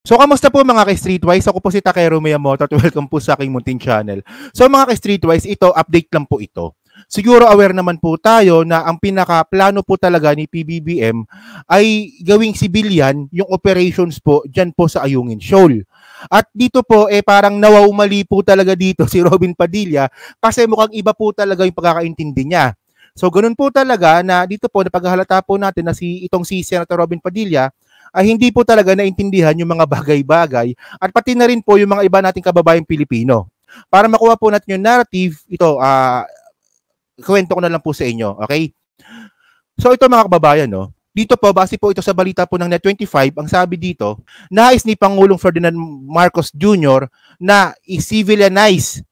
So, kamusta po mga ka-Streetwise? Ako po si Takeru Miyamoto at welcome po sa aking munting channel. So, mga ka-Streetwise, ito, update lang po ito. Siguro aware naman po tayo na ang pinaka-plano po talaga ni PBBM ay gawing civilian yung operations po dyan po sa Ayungin Shoal. At dito po, parang nawawmali po talaga dito si Robin Padilla kasi mukhang iba po talaga yung pagkakaintindi niya. So, ganun po talaga na dito po, napaghahalata po natin na itong si Senator Robin Padilla ay hindi po talaga naintindihan yung mga bagay-bagay at pati na rin po yung mga iba nating kababayang Pilipino. Para makuha po natin yung narrative, ito, kwento ko na lang po sa inyo, okay? So ito mga kababayan, no? Dito po, base po ito sa balita po ng Net25, ang sabi dito, nais ni Pangulong Ferdinand Marcos Jr. na i-civilianize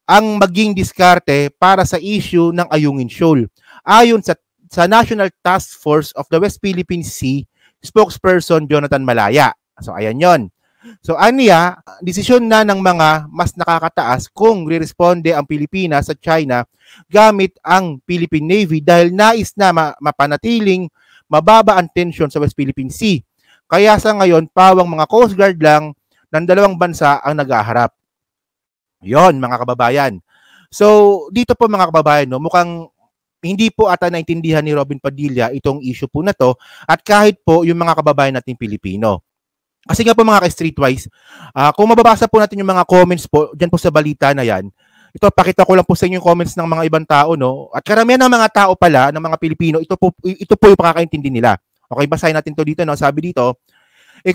ang maging diskarte para sa issue ng Ayungin Shoal. Ayon sa National Task Force of the West Philippine Sea, spokesperson Jonathan Malaya. So, ayan yon. So, aniya, desisyon na ng mga mas nakakataas kung riresponde ang Pilipinas sa China gamit ang Philippine Navy dahil nais na mapanatiling mababa ang tension sa West Philippine Sea. Kaya sa ngayon, pawang mga Coast Guard lang ng dalawang bansa ang nag-aharap. Yon, mga kababayan. So, dito po mga kababayan, no, mukhang hindi po ata naintindihan ni Robin Padilla itong issue po na to at kahit po yung mga kababayan nating Pilipino. Kasi nga po mga ka-Streetwise, kung mababasa po natin yung mga comments po dyan po sa balita na yan, ito pakita ko lang po sa inyo yung comments ng mga ibang tao, no? At karamihan ng mga tao pala, ng mga Pilipino, ito po yung pakakaintindi nila. Okay, basahin natin to dito, no? Sabi dito,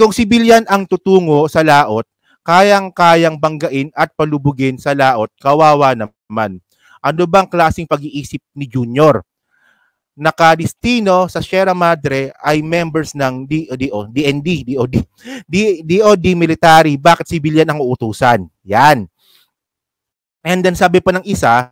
kung sibilyan ang tutungo sa laot, kayang-kayang banggain at palubugin sa laot, kawawa naman. Ano bang klaseng pag-iisip ni Junior? Nakadistino sa Sierra Madre ay members ng DOD military. Bakit civilian ang uutusan? Yan. And then sabi pa ng isa,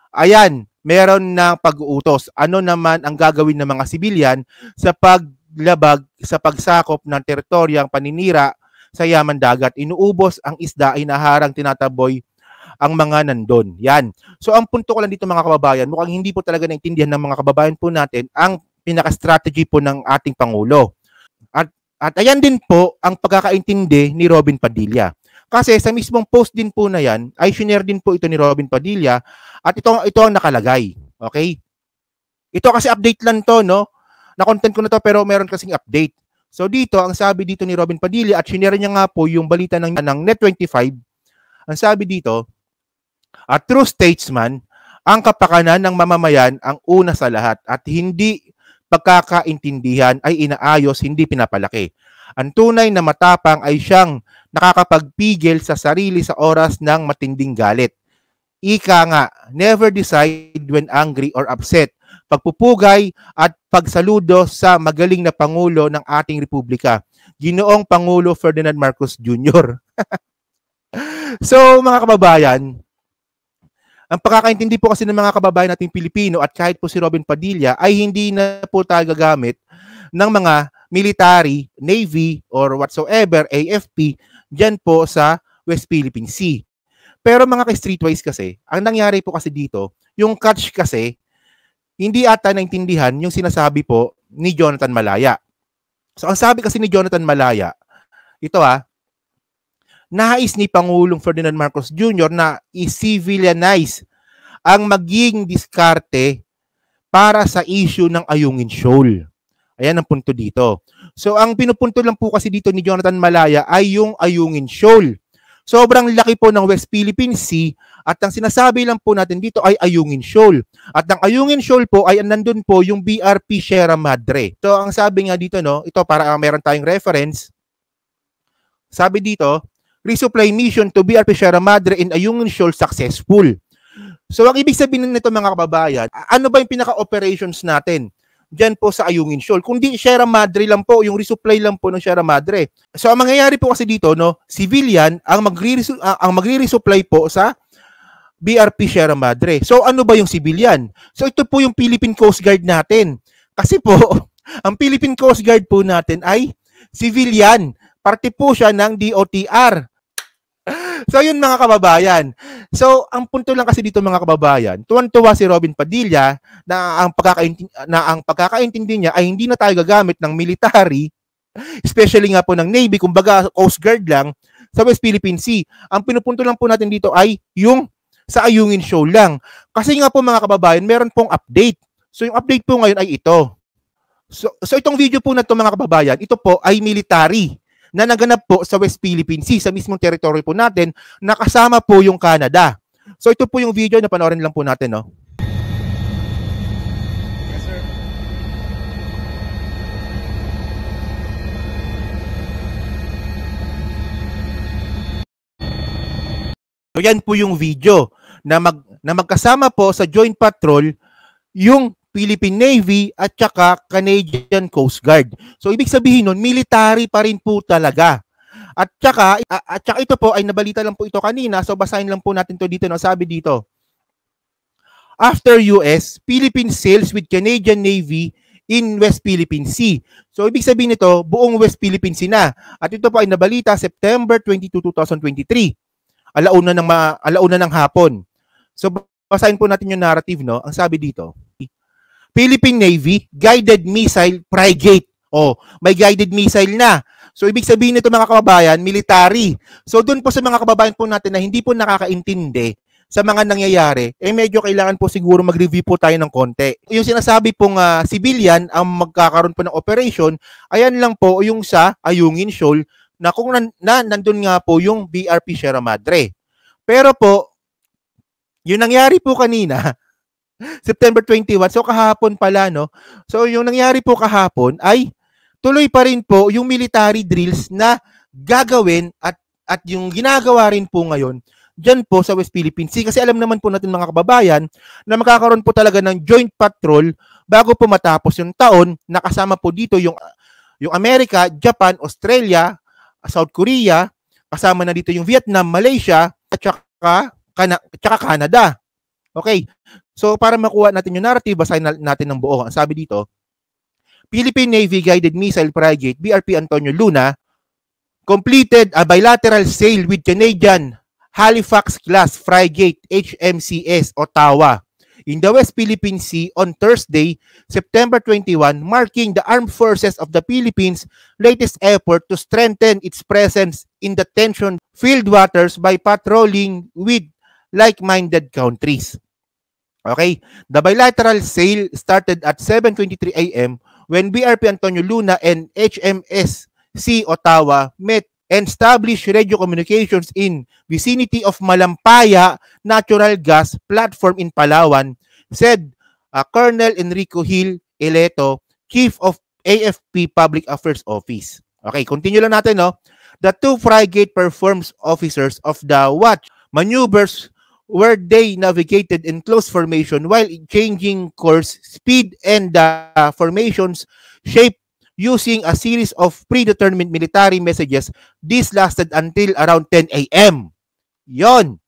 ayan, meron na pag-uutos. Ano naman ang gagawin ng mga civilian sa paglabag sa pagsakop ng teritoryang paninira sa yaman dagat? Inuubos ang isda, inaharang, tinataboy ang mga nandun. Yan. So, ang punto ko lang dito mga kababayan, mukhang hindi po talaga naintindihan ng mga kababayan po natin ang pinaka-strategy po ng ating Pangulo. At ayan din po ang pagkakaintindi ni Robin Padilla. Kasi sa mismong post din po na yan, ay share din po ito ni Robin Padilla at ito ang nakalagay. Okay? Ito kasi update lang to, no? Na-content ko na to pero meron kasing update. So dito, ang sabi dito ni Robin Padilla at share niya nga po yung balita ng Net25, ang sabi dito, a true statesman, ang kapakanan ng mamamayan ang una sa lahat at hindi pagkakaintindihan ay inaayos, hindi pinapalaki. Ang tunay na matapang ay siyang nakakapagpigil sa sarili sa oras ng matinding galit. Ika nga, never decide when angry or upset. Pagpupugay at pagsaludo sa magaling na Pangulo ng ating Republika, Ginoong Pangulo Ferdinand Marcos Jr. So, mga kababayan, ang pagkakaintindi po kasi ng mga kababayan nating Pilipino at kahit po si Robin Padilla ay hindi na po tayo gagamit ng mga military, Navy, or whatsoever, AFP, dyan po sa West Philippine Sea. Pero mga ka-Streetwise kasi, ang nangyari po kasi dito, yung catch kasi, hindi ata naintindihan yung sinasabi po ni Jonathan Malaya. So ang sabi kasi ni Jonathan Malaya, ito nais ni Pangulong Ferdinand Marcos Jr. na i-civilianize ang maging diskarte para sa issue ng Ayungin Shoal. Ayan ang punto dito. So ang pinupunto lang po kasi dito ni Jonathan Malaya ay yung Ayungin Shoal. Sobrang laki po ng West Philippine Sea at ang sinasabi lang po natin dito ay Ayungin Shoal. At ang Ayungin Shoal po ay nandun po yung BRP Sierra Madre. So ang sabi nga dito, no, ito para meron tayong reference. Sabi dito, resupply mission to BRP Sierra Madre in Ayungin Shoal successful. So ang ibig sabihin nito mga kababayan, ano ba yung pinaka-operations natin dyan po sa Ayungin Shoal? Kundi Sierra Madre lang po, yung resupply lang po ng Sierra Madre. So ang mangyayari po kasi dito, no, civilian ang magre-resupply po sa BRP Sierra Madre. So ano ba yung civilian? So ito po yung Philippine Coast Guard natin. Kasi po, ang Philippine Coast Guard po natin ay civilian. Parte po siya ng DOTR. So yun mga kababayan. So ang punto lang kasi dito mga kababayan, tuwan-tuwa si Robin Padilla na ang pagkakaintindi niya ay hindi na tayo gagamit ng military especially nga po ng Navy, kumbaga Coast Guard lang, sa West Philippine Sea. Ang pinupunto lang po natin dito ay yung sa Ayungin Shoal lang. Kasi nga po mga kababayan, meron pong update. So yung update po ngayon ay ito. So itong video po na ito mga kababayan, ito po ay military na naganap po sa West Philippine Sea, sa mismong territory po natin, nakasama po yung Canada. So ito po yung video na panoorin lang po natin, no? So yan po yung video na magkasama po sa joint patrol yung Philippine Navy at saka Canadian Coast Guard. So ibig sabihin nun, military pa rin po talaga. At saka ito po ay nabalita lang po ito kanina, so basahin lang po natin to dito, no? Sabi dito, after US, Philippines sails with Canadian Navy in West Philippine Sea. So ibig sabihin nito, buong West Philippine Sea na. At ito po ay nabalita September 22, 2023. Alauna ng hapon. So basahin po natin yung narrative, no? Ang sabi dito, Philippine Navy guided missile frigate. Oh, may guided missile na. So ibig sabihin nito mga kababayan, military. So doon po sa mga kababayan po natin na hindi po nakakaintindi sa mga nangyayari, medyo kailangan po siguro mag-review po tayo ng konti. Yung sinasabi pong civilian ang magkakaroon po ng operation, ayan lang po yung sa Ayungin Shoal, na kung nandun nga po yung BRP Sierra Madre. Pero po, yung nangyari po kanina, September 21, so kahapon pala, no? So yung nangyari po kahapon ay tuloy pa rin po yung military drills na gagawin at yung ginagawa rin po ngayon dyan po sa West Philippine Sea. Kasi alam naman po natin mga kababayan na magkakaroon po talaga ng joint patrol bago po matapos yung taon. Nakasama po dito yung Amerika, Japan, Australia, South Korea, kasama na dito yung Vietnam, Malaysia, at saka Canada. Okay, so para makuha natin yung narrative, basahin natin ng buo. Ang sabi dito, Philippine Navy Guided Missile Frigate, BRP Antonio Luna, completed a bilateral sail with Canadian Halifax-class frigate HMCS Ottawa in the West Philippine Sea on Thursday, September 21, marking the Armed Forces of the Philippines' latest effort to strengthen its presence in the tension-filled waters by patrolling with like-minded countries. Okay, the bilateral sail started at 7:23 a.m. when BRP Antonio Luna and HMS C Ottawa met and established radio communications in vicinity of Malampaya Natural Gas Platform in Palawan, said Colonel Enrico Hill Eleto, Chief of AFP Public Affairs Office. Okay, continue lang natin, no? The two frigate performs officers of the watch maneuvers where they navigated in close formation while changing course, speed, and formations shape using a series of predetermined military messages. This lasted until around 10 a.m. Yon.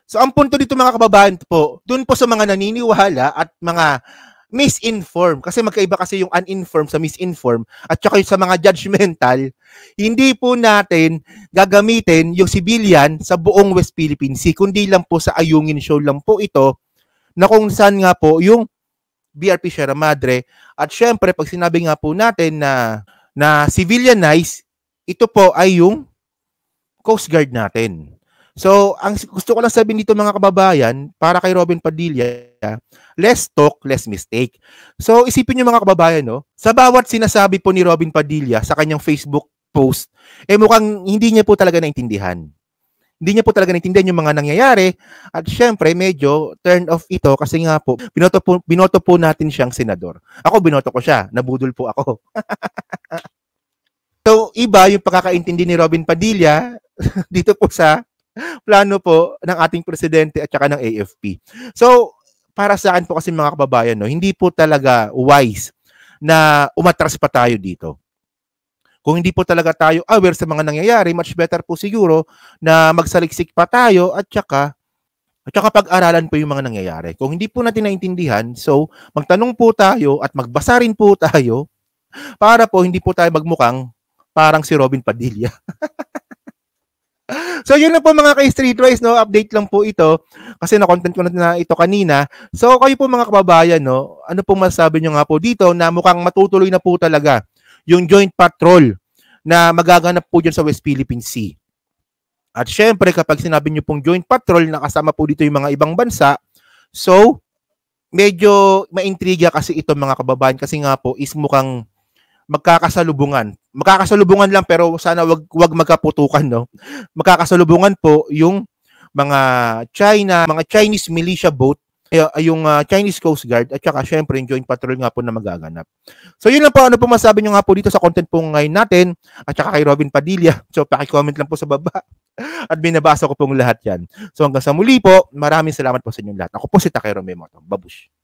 So ang punto dito mga kababayan po, dun po sa mga naniniwala at mga misinformed, kasi magkaiba kasi yung uninformed sa misinformed, at saka sa mga judgmental, hindi po natin gagamitin yung civilian sa buong West Philippine Sea, kundi lang po sa Ayungin Shoal lang po ito, na kung saan nga po yung BRP Sierra Madre. At syempre, pag sinabi nga po natin na civilianize, ito po ay yung Coast Guard natin. So, ang gusto ko lang sabihin dito mga kababayan, para kay Robin Padilla, less talk, less mistake. So, isipin niyo mga kababayan, no? Sa bawat sinasabi po ni Robin Padilla sa kanyang Facebook post, mukhang hindi niya po talaga naintindihan. Hindi niya po talaga naintindihan yung mga nangyayari. At syempre, medyo turn off ito kasi nga po, binoto po natin siyang senador. Ako, binoto ko siya. Nabudol po ako. So, iba yung pagkakaintindi ni Robin Padilla dito po sa plano po ng ating presidente at saka ng AFP. So, para sa akin po kasi mga kababayan, no, hindi po talaga wise na umatras pa tayo dito. Kung hindi po talaga tayo aware sa mga nangyayari, much better po siguro na magsaliksik pa tayo at saka pag-aralan po yung mga nangyayari. Kung hindi po natin naintindihan, so magtanong po tayo at magbasa rin po tayo para po hindi po tayo magmukhang parang si Robin Padilla. So yun na po mga ka-Streetwise, no? Update lang po ito kasi na-content ko na ito kanina. So kayo po mga kababayan, no? Ano pong masasabi nyo nga po dito na mukhang matutuloy na po talaga yung joint patrol na magaganap po dyan sa West Philippine Sea. At syempre, kapag sinabi nyo pong joint patrol, nakasama po dito yung mga ibang bansa, so, medyo maintriga kasi ito mga kababayan kasi nga po is mukhang magkakasalubungan. Magkakasalubungan lang pero sana wag magkaputukan, no? Magkakasalubungan po yung mga mga Chinese militia boat, yung Chinese Coast Guard at saka syempre yung joint patrol nga po na magaganap. So yun lang po, ano po masabi nyo nga po dito sa content po ngayon natin at saka kay Robin Padilla. So paki-comment lang po sa baba at binabasa ko pong lahat yan. So hanggang sa muli po, maraming salamat po sa inyong lahat. Ako po si Takero Memoto. Babush!